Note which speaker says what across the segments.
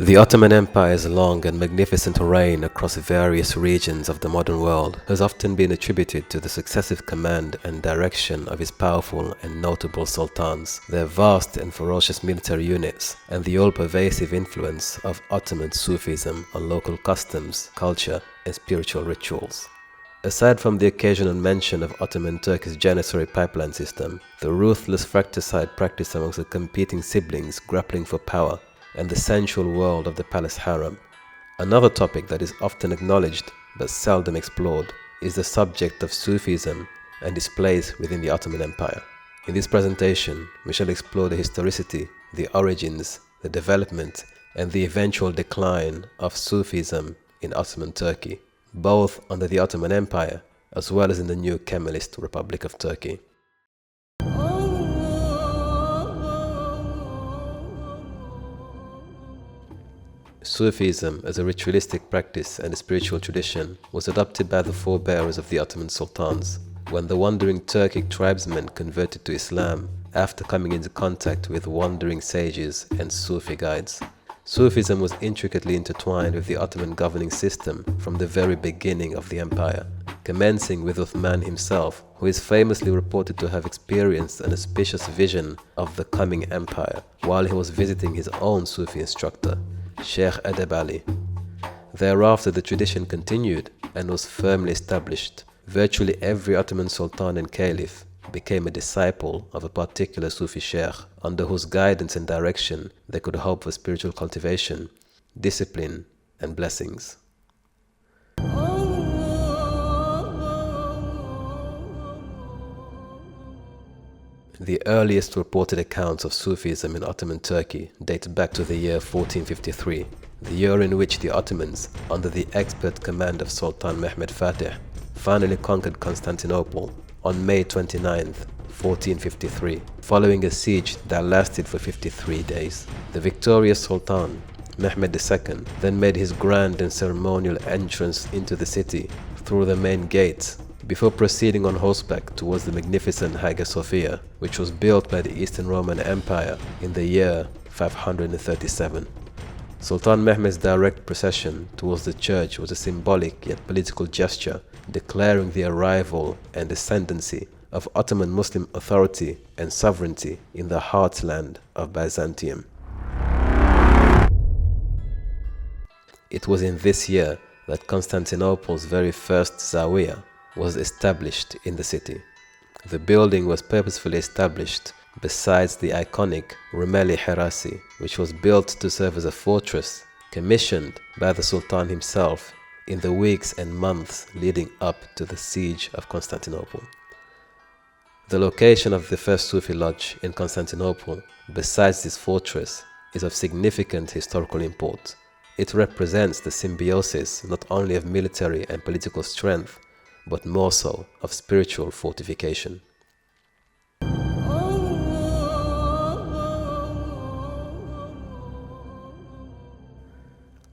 Speaker 1: The Ottoman Empire's long and magnificent reign across various regions of the modern world has often been attributed to the successive command and direction of his powerful and notable sultans, their vast and ferocious military units, and the all-pervasive influence of Ottoman Sufism on local customs, culture, and spiritual rituals. Aside from the occasional mention of Ottoman Turkey's Janissary pipeline system, the ruthless fratricide practiced amongst the competing siblings grappling for power, and the sensual world of the palace harem. Another topic that is often acknowledged but seldom explored is the subject of Sufism and its place within the Ottoman Empire. In this presentation, we shall explore the historicity, the origins, the development, and the eventual decline of Sufism in Ottoman Turkey, both under the Ottoman Empire as well as in the new Kemalist Republic of Turkey. Sufism as a ritualistic practice and a spiritual tradition was adopted by the forebearers of the Ottoman sultans when the wandering Turkic tribesmen converted to Islam after coming into contact with wandering sages and Sufi guides. Sufism was intricately intertwined with the Ottoman governing system from the very beginning of the empire, commencing with Uthman himself, who is famously reported to have experienced an auspicious vision of the coming empire while he was visiting his own Sufi instructor, 𝗃𝙁𝙁𝙁. Thereafter the tradition continued and was firmly established. Virtually every Ottoman sultan and caliph became a disciple of a particular Sufi sheikh, under whose guidance and direction they could hope for spiritual cultivation, discipline, and blessings. The earliest reported accounts of Sufism in Ottoman Turkey date back to the year 1453, the year in which the Ottomans, under the expert command of Sultan Mehmed Fatih, finally conquered Constantinople on May 29, 1453, following a siege that lasted for 53 days. The victorious Sultan, Mehmed II, then made his grand and ceremonial entrance into the city through the main gates, before proceeding on horseback towards the magnificent Hagia Sophia, which was built by the Eastern Roman Empire in the year 537. Sultan Mehmed's direct procession towards the church was a symbolic yet political gesture, declaring the arrival and ascendancy of Ottoman Muslim authority and sovereignty in the heartland of Byzantium. It was in this year that Constantinople's very first Zawiya was established in the city. The building was purposefully established besides the iconic Rumeli Hirasi, which was built to serve as a fortress commissioned by the Sultan himself in the weeks and months leading up to the siege of Constantinople. The location of the first Sufi lodge in Constantinople, besides this fortress, is of significant historical import. It represents the symbiosis not only of military and political strength, but more so of spiritual fortification.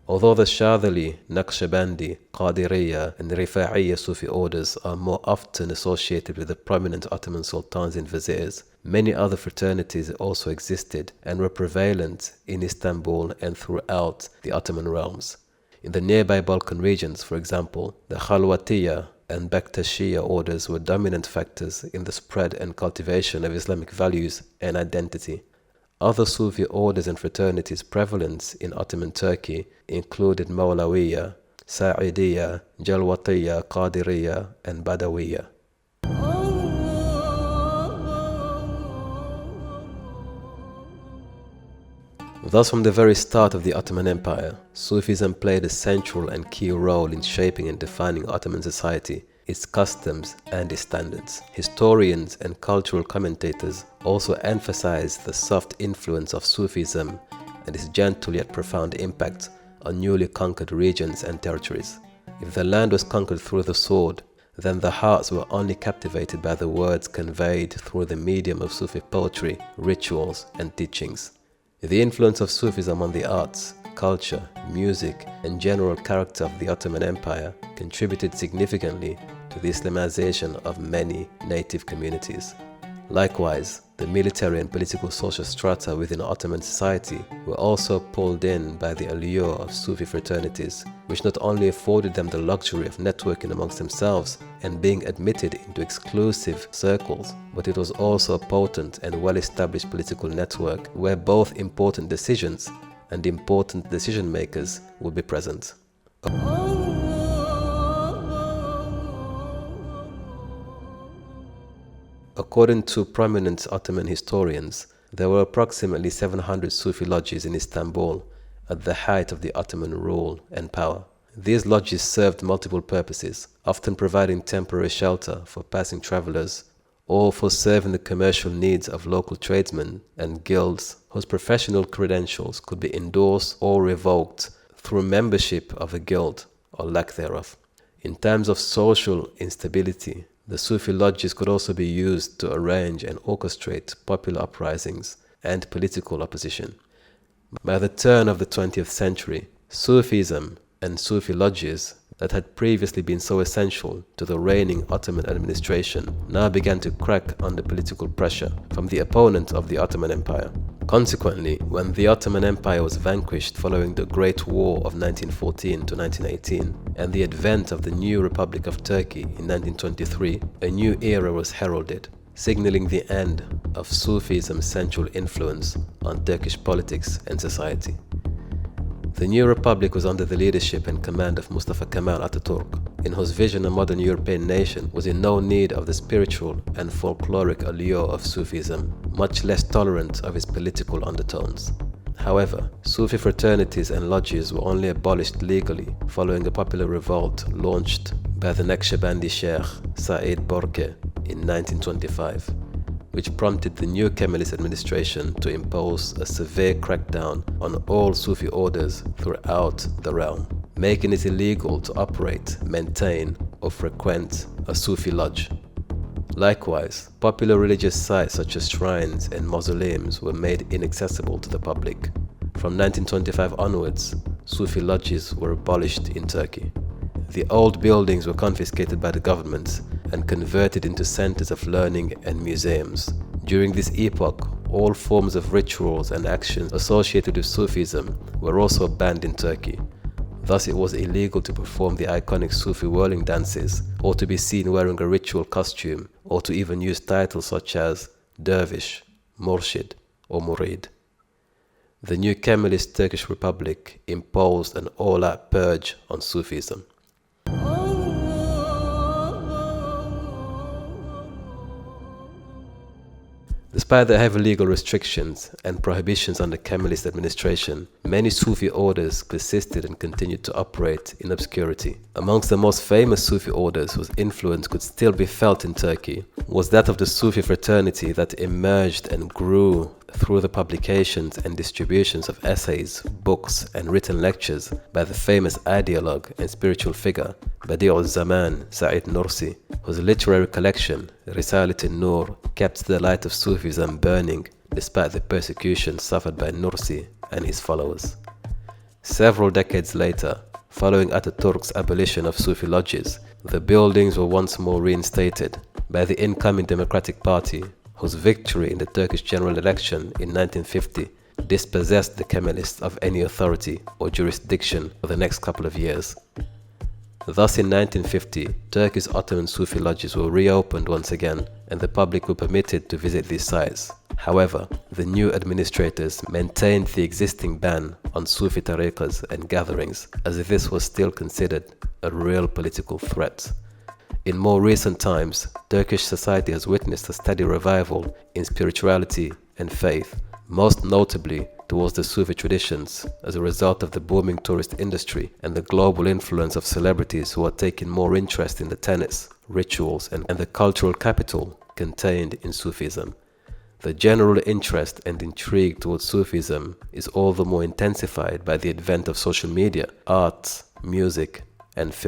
Speaker 1: Although the Shadhili, Naqshbandi, Qadiriyya, and Rifa'iyya Sufi orders are more often associated with the prominent Ottoman sultans and viziers, many other fraternities also existed and were prevalent in Istanbul and throughout the Ottoman realms. In the nearby Balkan regions, for example, the Khalwatiyya and Bektashiya orders were dominant factors in the spread and cultivation of Islamic values and identity. Other Sufi orders and fraternities prevalent in Ottoman Turkey included Mawlawiyya, Sa'idiyya, Jalwatiyya, Qadiriyya, and Badawiyya. Thus, from the very start of the Ottoman Empire, Sufism played a central and key role in shaping and defining Ottoman society, its customs and its standards. Historians and cultural commentators also emphasize the soft influence of Sufism and its gentle yet profound impact on newly conquered regions and territories. If the land was conquered through the sword, then the hearts were only captivated by the words conveyed through the medium of Sufi poetry, rituals, and teachings. The influence of Sufism on the arts, culture, music, and general character of the Ottoman Empire contributed significantly to the Islamization of many native communities. Likewise, the The military and political social strata within Ottoman society were also pulled in by the allure of Sufi fraternities, which not only afforded them the luxury of networking amongst themselves and being admitted into exclusive circles, but it was also a potent and well-established political network where both important decisions and important decision makers would be present. According to prominent Ottoman historians, there were approximately 700 Sufi lodges in Istanbul at the height of the Ottoman rule and power. These lodges served multiple purposes, often providing temporary shelter for passing travelers or for serving the commercial needs of local tradesmen and guilds whose professional credentials could be endorsed or revoked through membership of a guild or lack thereof. In times of social instability, the Sufi lodges could also be used to arrange and orchestrate popular uprisings and political opposition. By the turn of the 20th century, Sufism and Sufi lodges that had previously been so essential to the reigning Ottoman administration now began to crack under political pressure from the opponent of the Ottoman Empire. Consequently, when the Ottoman Empire was vanquished following the Great War of 1914 to 1918 and the advent of the new Republic of Turkey in 1923, a new era was heralded, signaling the end of Sufism's central influence on Turkish politics and society. The new republic was under the leadership and command of Mustafa Kemal Atatürk, in whose vision a modern European nation was in no need of the spiritual and folkloric allure of Sufism, much less tolerant of its political undertones. However, Sufi fraternities and lodges were only abolished legally following a popular revolt launched by the Naqshbandi Sheikh 𝗖𝗢𝗪𝗚 in 1925. Which prompted the new Kemalist administration to impose a severe crackdown on all Sufi orders throughout the realm, making it illegal to operate, maintain, or frequent a Sufi lodge. Likewise, popular religious sites such as shrines and mausoleums were made inaccessible to the public. From 1925 onwards, Sufi lodges were abolished in Turkey. The old buildings were confiscated by the government and converted into centers of learning and museums. During this epoch, all forms of rituals and actions associated with Sufism were also banned in Turkey. Thus, it was illegal to perform the iconic Sufi whirling dances, or to be seen wearing a ritual costume, or to even use titles such as dervish, murshid, or murid. The new Kemalist Turkish Republic imposed an all-out purge on Sufism. Despite the heavy legal restrictions and prohibitions under Kemalist administration, many Sufi orders persisted and continued to operate in obscurity. Amongst the most famous Sufi orders whose influence could still be felt in Turkey was that of the Sufi fraternity that emerged and grew through the publications and distributions of essays, books, and written lectures by the famous ideologue and spiritual figure 𝗣𝙁 Said Nursi, whose literary collection, 𝗖𝙀 النور, kept the light of Sufism burning despite the persecution suffered by Nursi and his followers. Several decades later, following Atatürk's abolition of Sufi lodges, the buildings were once more reinstated by the incoming Democratic Party, whose victory in the Turkish general election in 1950 dispossessed the Kemalists of any authority or jurisdiction for the next couple of years. Thus, in 1950, Turkey's Ottoman Sufi lodges were reopened once again, and the public were permitted to visit these sites. However, the new administrators maintained the existing ban on Sufi tariqas and gatherings, as if this was still considered a real political threat. In more recent times, Turkish society has witnessed a steady revival in spirituality and faith, most notably towards the Sufi traditions as a result of the booming tourist industry and the global influence of celebrities who are taking more interest in the tenets, rituals, and the cultural capital contained in Sufism. The general interest and intrigue towards Sufism is all the more intensified by the advent of social media, art, music, and film.